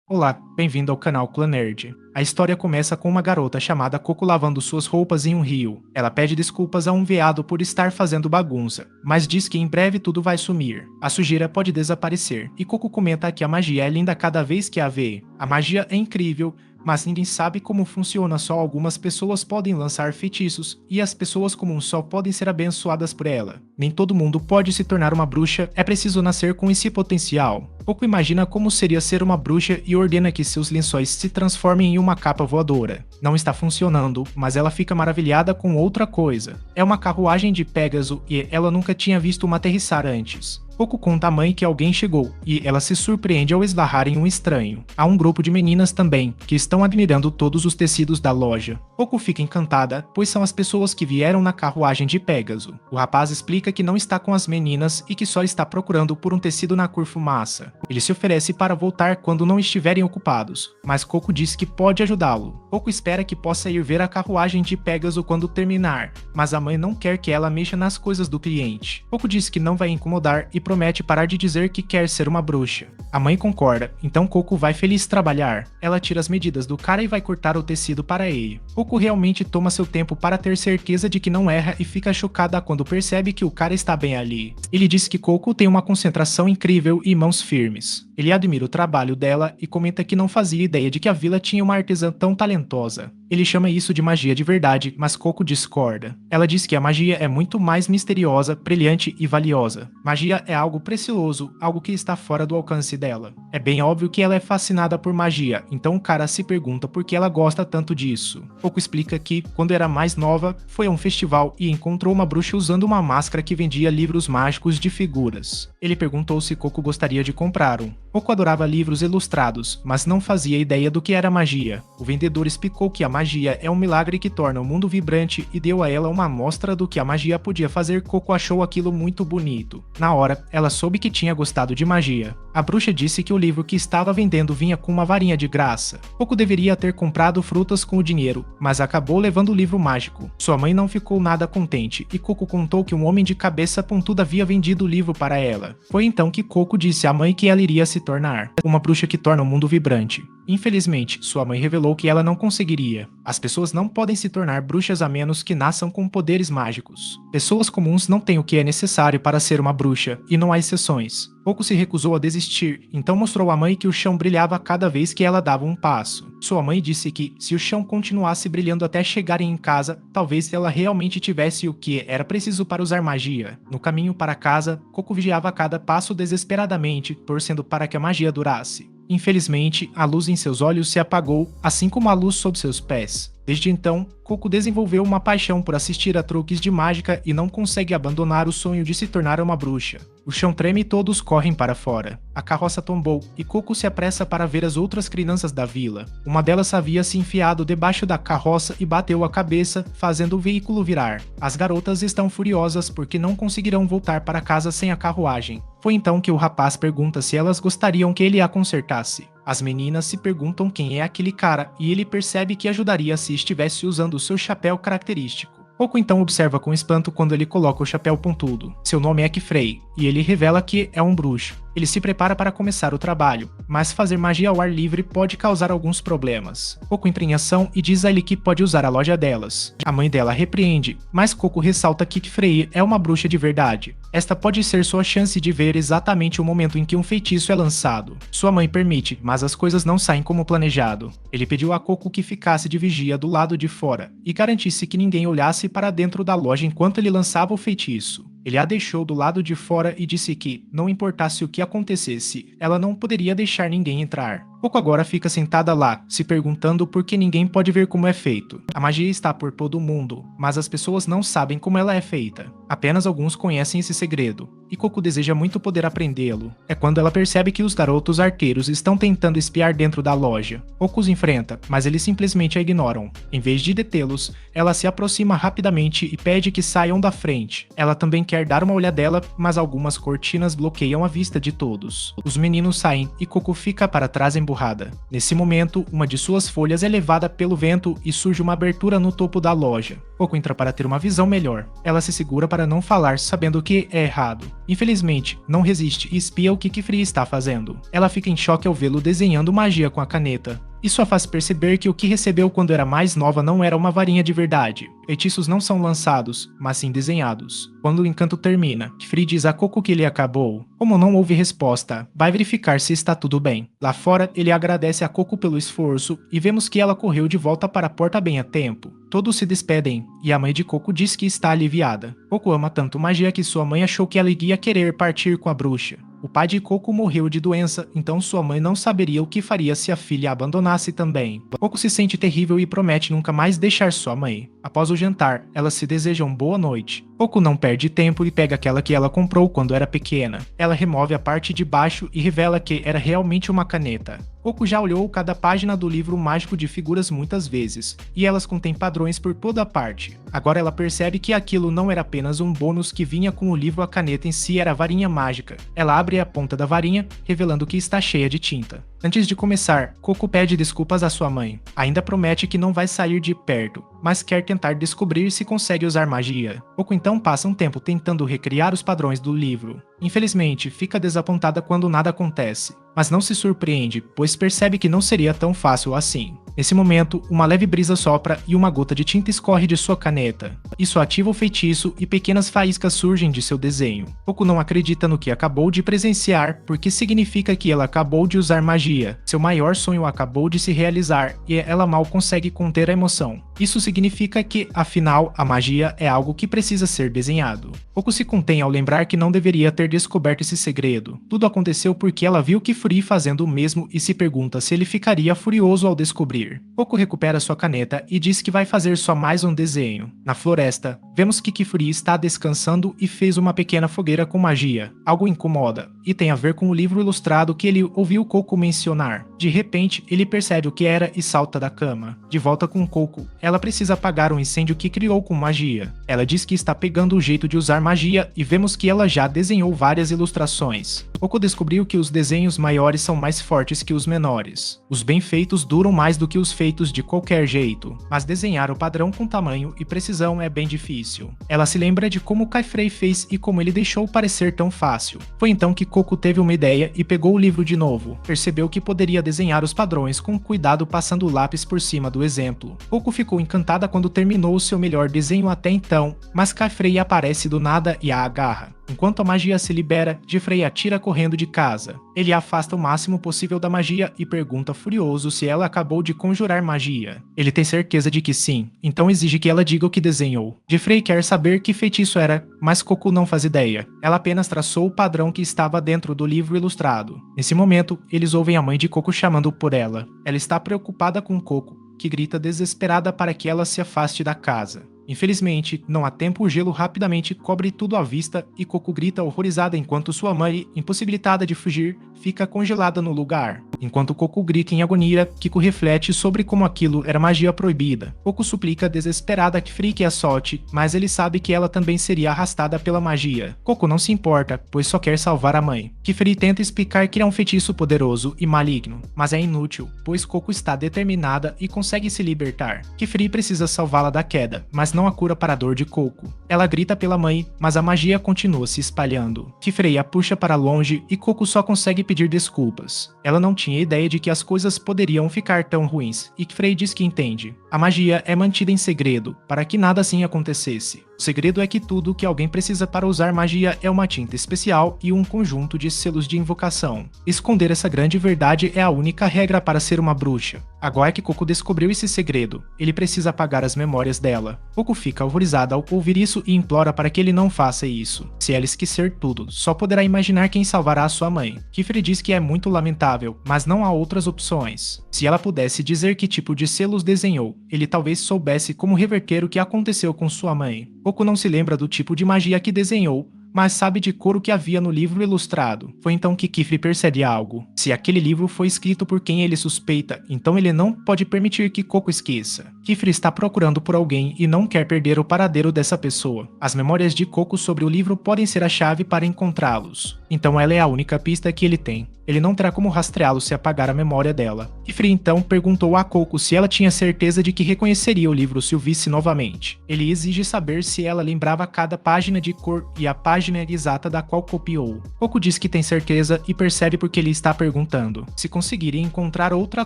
Olá, bem-vindo ao canal Clã Nerd. A história começa com uma garota chamada Coco lavando suas roupas em um rio. Ela pede desculpas a um veado por estar fazendo bagunça, mas diz que em breve tudo vai sumir. A sujeira pode desaparecer, e Coco comenta que a magia é linda cada vez que a vê. A magia é incrível, mas ninguém sabe como funciona, só algumas pessoas podem lançar feitiços, e as pessoas comuns só podem ser abençoadas por ela. Nem todo mundo pode se tornar uma bruxa, é preciso nascer com esse potencial. Coco imagina como seria ser uma bruxa e ordena que seus lençóis se transformem em uma capa voadora. Não está funcionando, mas ela fica maravilhada com outra coisa. É uma carruagem de Pégaso e ela nunca tinha visto uma aterrissar antes. Coco conta à mãe que alguém chegou, e ela se surpreende ao esbarrar em um estranho. Há um grupo de meninas também, que estão admirando todos os tecidos da loja. Coco fica encantada, pois são as pessoas que vieram na carruagem de Pégaso. O rapaz explica que não está com as meninas e que só está procurando por um tecido na cor fumaça. Ele se oferece para voltar quando não estiverem ocupados, mas Coco diz que pode ajudá-lo. Coco espera que possa ir ver a carruagem de Pégaso quando terminar, mas a mãe não quer que ela mexa nas coisas do cliente. Coco diz que não vai incomodar e promete parar de dizer que quer ser uma bruxa. A mãe concorda, então Coco vai feliz trabalhar. Ela tira as medidas do cara e vai cortar o tecido para ele. Coco realmente toma seu tempo para ter certeza de que não erra e fica chocada quando percebe que o cara está bem ali. Ele diz que Coco tem uma concentração incrível e mãos firmes. Ele admira o trabalho dela e comenta que não fazia ideia de que a vila tinha uma artesã tão talentosa. Ele chama isso de magia de verdade, mas Coco discorda. Ela diz que a magia é muito mais misteriosa, brilhante e valiosa. Magia é algo precioso, algo que está fora do alcance dela. É bem óbvio que ela é fascinada por magia, então o cara se pergunta por que ela gosta tanto disso. Coco explica que, quando era mais nova, foi a um festival e encontrou uma bruxa usando uma máscara que vendia livros mágicos de figuras. Ele perguntou se Coco gostaria de comprar um. Coco adorava livros ilustrados, mas não fazia ideia do que era magia. O vendedor explicou que a magia é um milagre que torna o mundo vibrante e deu a ela uma amostra do que a magia podia fazer. Coco achou aquilo muito bonito. Na hora, ela soube que tinha gostado de magia. A bruxa disse que o livro que estava vendendo vinha com uma varinha de graça. Coco deveria ter comprado frutas com o dinheiro, mas acabou levando o livro mágico. Sua mãe não ficou nada contente e Coco contou que um homem de cabeça pontuda havia vendido o livro para ela. Foi então que Coco disse à mãe que ela iria se tornar uma bruxa que torna o mundo vibrante. Infelizmente, sua mãe revelou que ela não conseguiria. As pessoas não podem se tornar bruxas a menos que nasçam com poderes mágicos. Pessoas comuns não têm o que é necessário para ser uma bruxa, e não há exceções. Coco se recusou a desistir, então mostrou à mãe que o chão brilhava cada vez que ela dava um passo. Sua mãe disse que, se o chão continuasse brilhando até chegarem em casa, talvez ela realmente tivesse o que era preciso para usar magia. No caminho para casa, Coco vigiava cada passo desesperadamente, torcendo para que a magia durasse. Infelizmente, a luz em seus olhos se apagou, assim como a luz sob seus pés. Desde então, Coco desenvolveu uma paixão por assistir a truques de mágica e não consegue abandonar o sonho de se tornar uma bruxa. O chão treme e todos correm para fora. A carroça tombou e Coco se apressa para ver as outras crianças da vila. Uma delas havia se enfiado debaixo da carroça e bateu a cabeça, fazendo o veículo virar. As garotas estão furiosas porque não conseguirão voltar para casa sem a carruagem. Foi então que o rapaz pergunta se elas gostariam que ele a consertasse. As meninas se perguntam quem é aquele cara e ele percebe que ajudaria se estivesse usando o seu chapéu característico. Coco então observa com espanto quando ele coloca o chapéu pontudo. Seu nome é Kefrey, e ele revela que é um bruxo. Ele se prepara para começar o trabalho, mas fazer magia ao ar livre pode causar alguns problemas. Coco entra em ação e diz a ele que pode usar a loja delas. A mãe dela repreende, mas Coco ressalta que Kefrey é uma bruxa de verdade. Esta pode ser sua chance de ver exatamente o momento em que um feitiço é lançado. Sua mãe permite, mas as coisas não saem como planejado. Ele pediu a Coco que ficasse de vigia do lado de fora e garantisse que ninguém olhasse para dentro da loja enquanto ele lançava o feitiço. Ele a deixou do lado de fora e disse que, não importasse o que acontecesse, ela não poderia deixar ninguém entrar. Coco agora fica sentada lá, se perguntando por que ninguém pode ver como é feito. A magia está por todo mundo, mas as pessoas não sabem como ela é feita. Apenas alguns conhecem esse segredo, e Coco deseja muito poder aprendê-lo. É quando ela percebe que os garotos arqueiros estão tentando espiar dentro da loja. Coco os enfrenta, mas eles simplesmente a ignoram. Em vez de detê-los, ela se aproxima rapidamente e pede que saiam da frente. Ela também quer dar uma olhadela, mas algumas cortinas bloqueiam a vista de todos. Os meninos saem e Coco fica para trás emburrada empurrada. Nesse momento, uma de suas folhas é levada pelo vento e surge uma abertura no topo da loja. Coco entra para ter uma visão melhor. Ela se segura para não falar, sabendo que é errado. Infelizmente, não resiste e espia o que Kifree está fazendo. Ela fica em choque ao vê-lo desenhando magia com a caneta. Isso a faz perceber que o que recebeu quando era mais nova não era uma varinha de verdade. Feitiços não são lançados, mas sim desenhados. Quando o encanto termina, Kifree diz a Coco que ele acabou. Como não houve resposta, vai verificar se está tudo bem. Lá fora, ele agradece a Coco pelo esforço e vemos que ela correu de volta para a porta bem a tempo. Todos se despedem e a mãe de Coco diz que está aliviada. Coco ama tanto magia que sua mãe achou que ela iria querer partir com a bruxa. O pai de Coco morreu de doença, então sua mãe não saberia o que faria se a filha a abandonasse também. Coco se sente terrível e promete nunca mais deixar sua mãe. Após o jantar, elas se desejam boa noite. Coco não perde tempo e pega aquela que ela comprou quando era pequena. Ela remove a parte de baixo e revela que era realmente uma caneta. Coco já olhou cada página do livro mágico de figuras muitas vezes, e elas contêm padrões por toda parte. Agora ela percebe que aquilo não era apenas um bônus que vinha com o livro, a caneta em si era a varinha mágica. Ela abre a ponta da varinha, revelando que está cheia de tinta. Antes de começar, Coco pede desculpas à sua mãe. Ainda promete que não vai sair de perto, mas quer tentar descobrir se consegue usar magia. Coco então passa um tempo tentando recriar os padrões do livro. Infelizmente, fica desapontada quando nada acontece, mas não se surpreende, pois percebe que não seria tão fácil assim. Nesse momento, uma leve brisa sopra e uma gota de tinta escorre de sua caneta. Isso ativa o feitiço e pequenas faíscas surgem de seu desenho. Coco não acredita no que acabou de presenciar, porque significa que ela acabou de usar magia. Seu maior sonho acabou de se realizar e ela mal consegue conter a emoção. Isso significa que, afinal, a magia é algo que precisa ser desenhado. Coco se contém ao lembrar que não deveria ter descoberto esse segredo. Tudo aconteceu porque ela viu Kifree fazendo o mesmo e se pergunta se ele ficaria furioso ao descobrir. Coco recupera sua caneta e diz que vai fazer só mais um desenho. Na floresta, vemos que Kifree está descansando e fez uma pequena fogueira com magia. Algo incomoda, e tem a ver com o livro ilustrado que ele ouviu Coco mencionar. De repente, ele percebe o que era e salta da cama. De volta com Coco, ela precisa apagar um incêndio que criou com magia. Ela diz que está pegando o jeito de usar magia e vemos que ela já desenhou várias ilustrações. Coco descobriu que os desenhos maiores são mais fortes que os menores. Os bem feitos duram mais do que os feitos de qualquer jeito, mas desenhar o padrão com tamanho e precisão é bem difícil. Ela se lembra de como Kifree fez e como ele deixou parecer tão fácil. Foi então que Coco teve uma ideia e pegou o livro de novo. Percebeu que poderia desenhar os padrões com cuidado passando o lápis por cima do exemplo. Coco ficou encantada quando terminou o seu melhor desenho até então, mas Kifree aparece do nada e a agarra. Enquanto a magia se libera, Kifree atira correndo de casa. Ele a afasta o máximo possível da magia e pergunta furioso se ela acabou de conjurar magia. Ele tem certeza de que sim, então exige que ela diga o que desenhou. Kifree quer saber que feitiço era, mas Coco não faz ideia. Ela apenas traçou o padrão que estava dentro do livro ilustrado. Nesse momento, eles ouvem a mãe de Coco chamando por ela. Ela está preocupada com Coco, que grita desesperada para que ela se afaste da casa. Infelizmente, não há tempo, o gelo rapidamente cobre tudo à vista e Coco grita horrorizada enquanto sua mãe, impossibilitada de fugir, fica congelada no lugar. Enquanto Coco grita em agonia, Kiko reflete sobre como aquilo era magia proibida. Coco suplica desesperada que Kifree a solte, mas ele sabe que ela também seria arrastada pela magia. Coco não se importa, pois só quer salvar a mãe. Kifree tenta explicar que é um feitiço poderoso e maligno, mas é inútil, pois Coco está determinada e consegue se libertar. Kifree precisa salvá-la da queda, mas não a cura para a dor de Coco. Ela grita pela mãe, mas a magia continua se espalhando. Kifree a puxa para longe e Coco só consegue pedir desculpas. Ela não tinha ideia de que as coisas poderiam ficar tão ruins, e Kifree diz que entende. A magia é mantida em segredo, para que nada assim acontecesse. O segredo é que tudo que alguém precisa para usar magia é uma tinta especial e um conjunto de selos de invocação. Esconder essa grande verdade é a única regra para ser uma bruxa. Agora que Coco descobriu esse segredo, ele precisa apagar as memórias dela. Coco fica horrorizada ao ouvir isso e implora para que ele não faça isso. Se ela esquecer tudo, só poderá imaginar quem salvará a sua mãe. Kifree diz que é muito lamentável, mas não há outras opções. Se ela pudesse dizer que tipo de selos desenhou, ele talvez soubesse como reverter o que aconteceu com sua mãe. Coco não se lembra do tipo de magia que desenhou, mas sabe de cor o que havia no livro ilustrado. Foi então que Kifre percebe algo. Se aquele livro foi escrito por quem ele suspeita, então ele não pode permitir que Coco esqueça. Kifre está procurando por alguém e não quer perder o paradeiro dessa pessoa. As memórias de Coco sobre o livro podem ser a chave para encontrá-los. Então ela é a única pista que ele tem. Ele não terá como rastreá-lo se apagar a memória dela. Kifre então perguntou a Coco se ela tinha certeza de que reconheceria o livro se o visse novamente. Ele exige saber se ela lembrava cada página de cor e a página exata da qual copiou. Coco diz que tem certeza e percebe porque ele está perguntando. Se conseguirem encontrar outra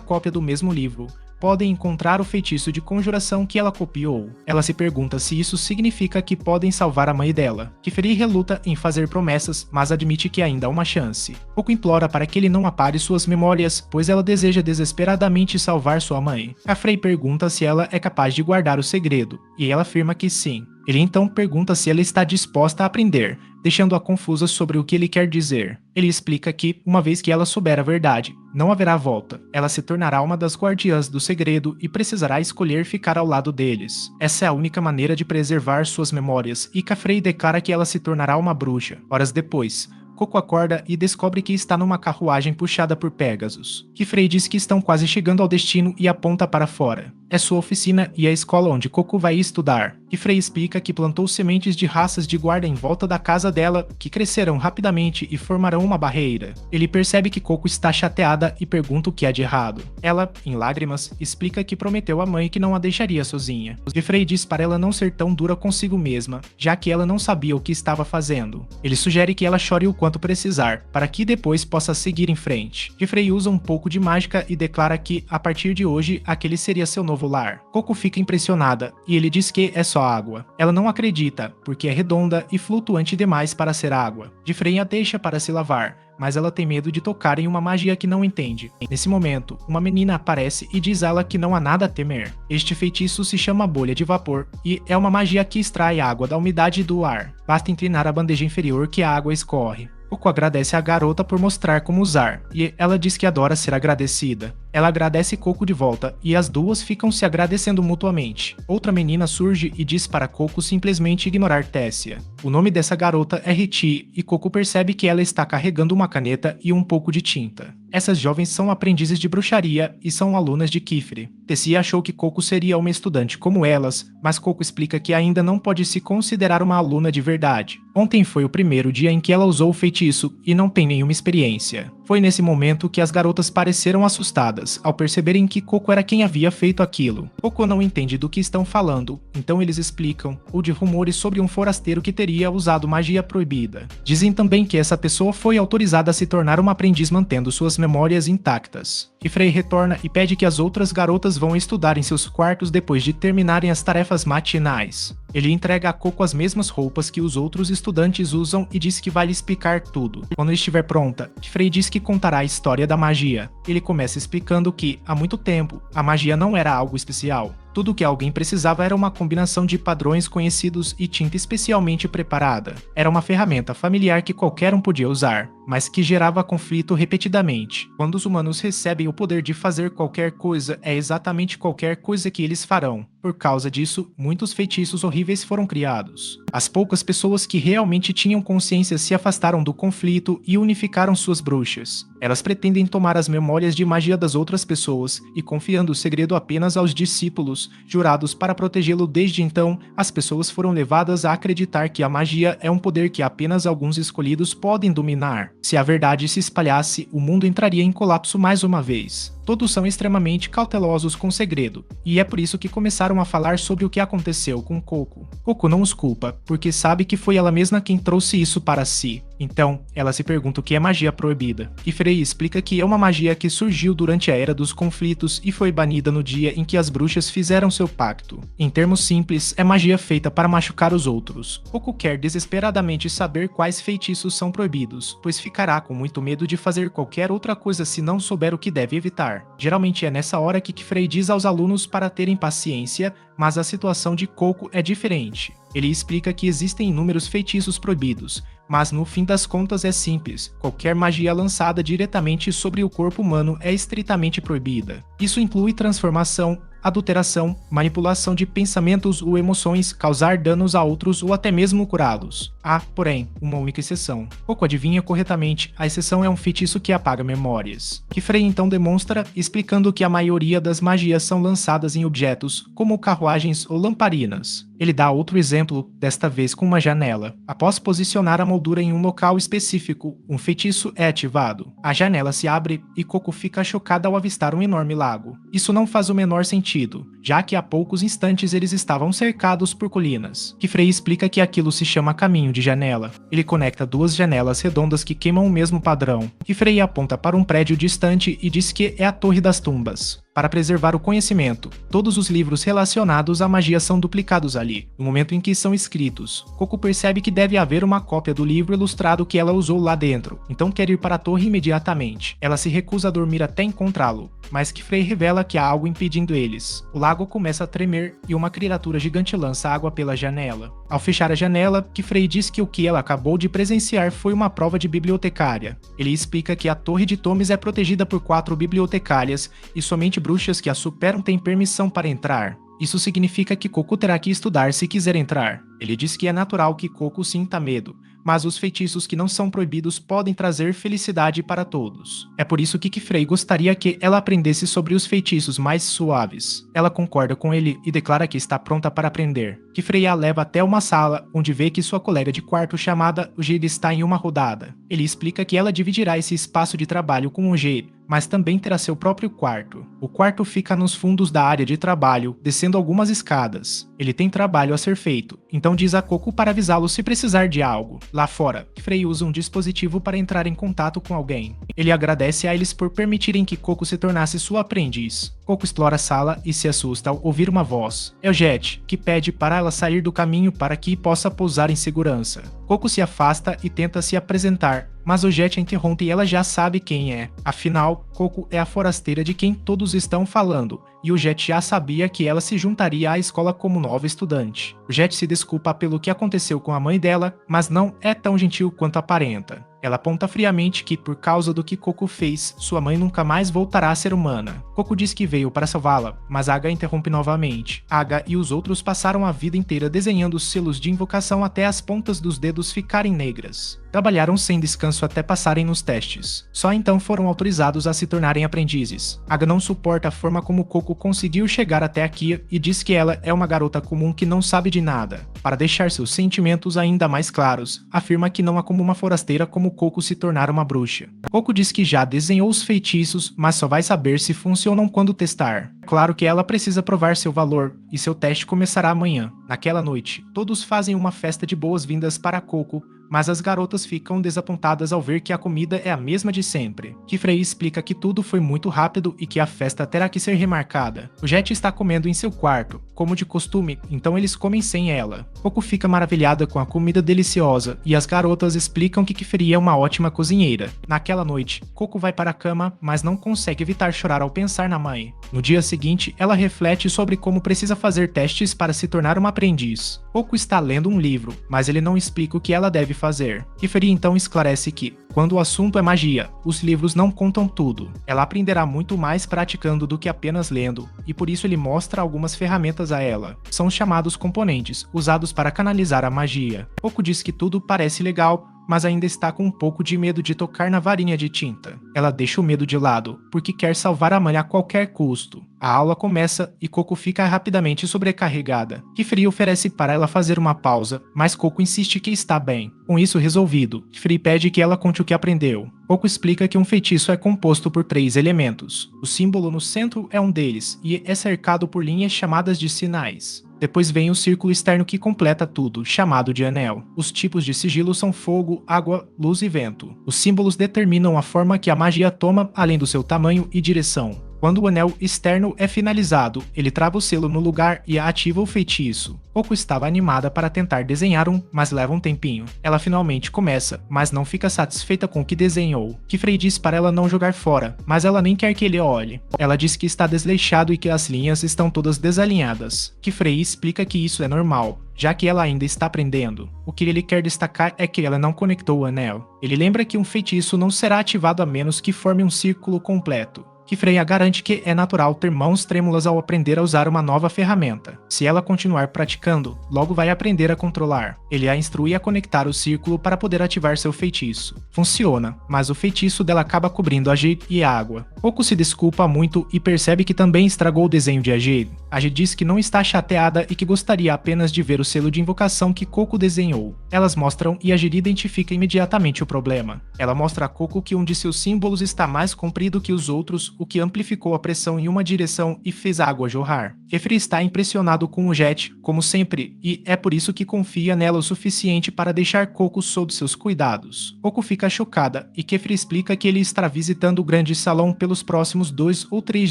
cópia do mesmo livro, podem encontrar o feitiço de conjuração que ela copiou. Ela se pergunta se isso significa que podem salvar a mãe dela. Kifre reluta em fazer promessas, mas admite que ainda há uma chance. Coco implora para que ele não apague suas memórias, pois ela deseja desesperadamente salvar sua mãe. A Frey pergunta se ela é capaz de guardar o segredo, e ela afirma que sim. Ele então pergunta se ela está disposta a aprender, deixando-a confusa sobre o que ele quer dizer. Ele explica que, uma vez que ela souber a verdade, não haverá volta. Ela se tornará uma das guardiãs do segredo e precisará escolher ficar ao lado deles. Essa é a única maneira de preservar suas memórias, e Kafrey declara que ela se tornará uma bruxa. Horas depois, Coco acorda e descobre que está numa carruagem puxada por Pégasos. Kifre diz que estão quase chegando ao destino e aponta para fora. É sua oficina e a escola onde Coco vai estudar. Kifre explica que plantou sementes de raças de guarda em volta da casa dela, que crescerão rapidamente e formarão uma barreira. Ele percebe que Coco está chateada e pergunta o que há de errado. Ela, em lágrimas, explica que prometeu à mãe que não a deixaria sozinha. Kifre diz para ela não ser tão dura consigo mesma, já que ela não sabia o que estava fazendo. Ele sugere que ela chore o quanto precisar, para que depois possa seguir em frente. Kifre usa um pouco de mágica e declara que, a partir de hoje, aquele seria seu novo lar. Coco fica impressionada, e ele diz que é só água. Ela não acredita, porque é redonda e flutuante demais para ser água. Kifre a deixa para se lavar, mas ela tem medo de tocar em uma magia que não entende. Nesse momento, uma menina aparece e diz a ela que não há nada a temer. Este feitiço se chama bolha de vapor, e é uma magia que extrai água da umidade do ar. Basta inclinar a bandeja inferior que a água escorre. Coco agradece a garota por mostrar como usar, e ela diz que adora ser agradecida. Ela agradece Coco de volta, e as duas ficam se agradecendo mutuamente. Outra menina surge e diz para Coco simplesmente ignorar Tessia. O nome dessa garota é Riti, e Coco percebe que ela está carregando uma caneta e um pouco de tinta. Essas jovens são aprendizes de bruxaria e são alunas de Kifre. Tessia achou que Coco seria uma estudante como elas, mas Coco explica que ainda não pode se considerar uma aluna de verdade. Ontem foi o primeiro dia em que ela usou o feitiço e não tem nenhuma experiência. Foi nesse momento que as garotas pareceram assustadas, ao perceberem que Coco era quem havia feito aquilo. Coco não entende do que estão falando, então eles explicam, ou de rumores sobre um forasteiro que teria usado magia proibida. Dizem também que essa pessoa foi autorizada a se tornar uma aprendiz mantendo suas memórias intactas. Kifre retorna e pede que as outras garotas vão estudar em seus quartos depois de terminarem as tarefas matinais. Ele entrega a Coco as mesmas roupas que os outros estudantes usam e diz que vai lhe explicar tudo. Quando estiver pronta, Kifre diz que contará a história da magia. Ele começa explicando que, há muito tempo, a magia não era algo especial. Tudo o que alguém precisava era uma combinação de padrões conhecidos e tinta especialmente preparada. Era uma ferramenta familiar que qualquer um podia usar, mas que gerava conflito repetidamente. Quando os humanos recebem o poder de fazer qualquer coisa, é exatamente qualquer coisa que eles farão. Por causa disso, muitos feitiços horríveis foram criados. As poucas pessoas que realmente tinham consciência se afastaram do conflito e unificaram suas bruxas. Elas pretendem tomar as memórias de magia das outras pessoas e, confiando o segredo apenas aos discípulos, jurados para protegê-lo. Desde então, as pessoas foram levadas a acreditar que a magia é um poder que apenas alguns escolhidos podem dominar. Se a verdade se espalhasse, o mundo entraria em colapso mais uma vez. Todos são extremamente cautelosos com o segredo, e é por isso que começaram a falar sobre o que aconteceu com Coco. Coco não os culpa, porque sabe que foi ela mesma quem trouxe isso para si. Então, ela se pergunta o que é magia proibida. Kifre explica que é uma magia que surgiu durante a Era dos Conflitos e foi banida no dia em que as bruxas fizeram seu pacto. Em termos simples, é magia feita para machucar os outros. Coco quer desesperadamente saber quais feitiços são proibidos, pois ficará com muito medo de fazer qualquer outra coisa se não souber o que deve evitar. Geralmente é nessa hora que Kifre diz aos alunos para terem paciência, mas a situação de Coco é diferente. Ele explica que existem inúmeros feitiços proibidos, mas no fim das contas é simples. Qualquer magia lançada diretamente sobre o corpo humano é estritamente proibida. Isso inclui transformação, adulteração, manipulação de pensamentos ou emoções, causar danos a outros ou até mesmo curá-los. Há, porém, uma única exceção. Coco adivinha corretamente, a exceção é um feitiço que apaga memórias. Que Frey então demonstra, explicando que a maioria das magias são lançadas em objetos, como carruagens ou lamparinas. Ele dá outro exemplo, desta vez com uma janela. Após posicionar a moldura em um local específico, um feitiço é ativado. A janela se abre e Coco fica chocada ao avistar um enorme lago. Isso não faz o menor sentido, já que há poucos instantes eles estavam cercados por colinas. Que Frey explica que aquilo se chama caminho de janela. Ele conecta duas janelas redondas que queimam o mesmo padrão. Que Frey aponta para um prédio distante e diz que é a Torre das Tumbas. Para preservar o conhecimento, todos os livros relacionados à magia são duplicados ali, no momento em que são escritos. Coco percebe que deve haver uma cópia do livro ilustrado que ela usou lá dentro, então quer ir para a torre imediatamente. Ela se recusa a dormir até encontrá-lo, mas que Frey revela que há algo impedindo eles. O lago começa a tremer e uma criatura gigante lança água pela janela. Ao fechar a janela, que Frey diz que o que ela acabou de presenciar foi uma prova de bibliotecária. Ele explica que a Torre de Tomes é protegida por 4 bibliotecárias e somente bruxas que a superam têm permissão para entrar. Isso significa que Coco terá que estudar se quiser entrar. Ele diz que é natural que Coco sinta medo, mas os feitiços que não são proibidos podem trazer felicidade para todos. É por isso que Frey gostaria que ela aprendesse sobre os feitiços mais suaves. Ela concorda com ele e declara que está pronta para aprender. Que Frey a leva até uma sala, onde vê que sua colega de quarto chamada Jade está em uma rodada. Ele explica que ela dividirá esse espaço de trabalho com o Jade, mas também terá seu próprio quarto. O quarto fica nos fundos da área de trabalho, descendo algumas escadas. Ele tem trabalho a ser feito, então diz a Coco para avisá-lo se precisar de algo. Lá fora, Frey usa um dispositivo para entrar em contato com alguém. Ele agradece a eles por permitirem que Coco se tornasse sua aprendiz. Coco explora a sala e se assusta ao ouvir uma voz. É o Jet, que pede para ela sair do caminho para que possa pousar em segurança. Coco se afasta e tenta se apresentar, mas o Jet a interrompe e ela já sabe quem é. Afinal, Coco é a forasteira de quem todos estão falando, e o Jet já sabia que ela se juntaria à escola como nova estudante. O Jet se desculpa pelo que aconteceu com a mãe dela, mas não é tão gentil quanto aparenta. Ela aponta friamente que, por causa do que Coco fez, sua mãe nunca mais voltará a ser humana. Coco diz que veio para salvá-la, mas Aga interrompe novamente. Aga e os outros passaram a vida inteira desenhando selos de invocação até as pontas dos dedos ficarem negras. Trabalharam sem descanso até passarem nos testes. Só então foram autorizados a se tornarem aprendizes. Aga não suporta a forma como Coco conseguiu chegar até aqui e diz que ela é uma garota comum que não sabe de nada. Para deixar seus sentimentos ainda mais claros, afirma que não há como uma forasteira como Coco se tornar uma bruxa. Coco diz que já desenhou os feitiços, mas só vai saber se funcionam quando testar. Claro que ela precisa provar seu valor, e seu teste começará amanhã. Naquela noite, todos fazem uma festa de boas-vindas para Coco, mas as garotas ficam desapontadas ao ver que a comida é a mesma de sempre. Que Frey explica que tudo foi muito rápido e que a festa terá que ser remarcada. O Jet está comendo em seu quarto, como de costume, então eles comem sem ela. Coco fica maravilhada com a comida deliciosa e as garotas explicam que Frey é uma ótima cozinheira. Naquela noite, Coco vai para a cama, mas não consegue evitar chorar ao pensar na mãe. No dia seguinte, ela reflete sobre como precisa fazer testes para se tornar uma aprendiz. Coco está lendo um livro, mas ele não explica o que ela deve fazer. Frey então esclarece que, quando o assunto é magia, os livros não contam tudo. Ela aprenderá muito mais praticando do que apenas lendo, e por isso ele mostra algumas ferramentas a ela. São os chamados componentes, usados para canalizar a magia. Coco diz que tudo parece legal, mas ainda está com um pouco de medo de tocar na varinha de tinta. Ela deixa o medo de lado, porque quer salvar a mãe a qualquer custo. A aula começa e Coco fica rapidamente sobrecarregada. Frey oferece para ela fazer uma pausa, mas Coco insiste que está bem. Com isso resolvido, Frey pede que ela conte o que aprendeu. Coco explica que um feitiço é composto por 3 elementos. O símbolo no centro é um deles, e é cercado por linhas chamadas de sinais. Depois vem o círculo externo que completa tudo, chamado de anel. Os tipos de sigilo são fogo, água, luz e vento. Os símbolos determinam a forma que a magia toma, além do seu tamanho e direção. Quando o anel externo é finalizado, ele trava o selo no lugar e ativa o feitiço. Coco estava animada para tentar desenhar um, mas leva um tempinho. Ela finalmente começa, mas não fica satisfeita com o que desenhou. Frey diz para ela não jogar fora, mas ela nem quer que ele olhe. Ela diz que está desleixado e que as linhas estão todas desalinhadas. Frey explica que isso é normal, já que ela ainda está aprendendo. O que ele quer destacar é que ela não conectou o anel. Ele lembra que um feitiço não será ativado a menos que forme um círculo completo. Kefreya garante que é natural ter mãos trêmulas ao aprender a usar uma nova ferramenta. Se ela continuar praticando, logo vai aprender a controlar. Ele a instrui a conectar o círculo para poder ativar seu feitiço. Funciona, mas o feitiço dela acaba cobrindo a Jade e a água. Coco se desculpa muito e percebe que também estragou o desenho de a Jade. A Jade diz que não está chateada e que gostaria apenas de ver o selo de invocação que Coco desenhou. Elas mostram e a Jade identifica imediatamente o problema. Ela mostra a Coco que um de seus símbolos está mais comprido que os outros, o que amplificou a pressão em uma direção e fez a água jorrar. Kefri está impressionado com o Jet, como sempre, e é por isso que confia nela o suficiente para deixar Coco sob seus cuidados. Coco fica chocada e Kefri explica que ele estará visitando o grande salão pelos próximos 2 ou 3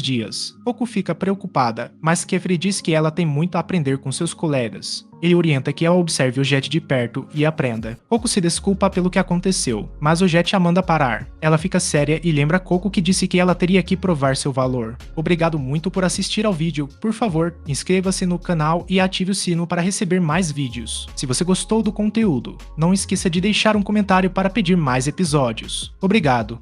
dias. Coco fica preocupada, mas Kefri diz que ela tem muito a aprender com seus colegas. Ele orienta que ela observe o Jet de perto e aprenda. Coco se desculpa pelo que aconteceu, mas o Jet a manda parar. Ela fica séria e lembra Coco que disse que ela teria que provar seu valor. Obrigado muito por assistir ao vídeo. Por favor, inscreva-se no canal e ative o sino para receber mais vídeos. Se você gostou do conteúdo, não esqueça de deixar um comentário para pedir mais episódios. Obrigado!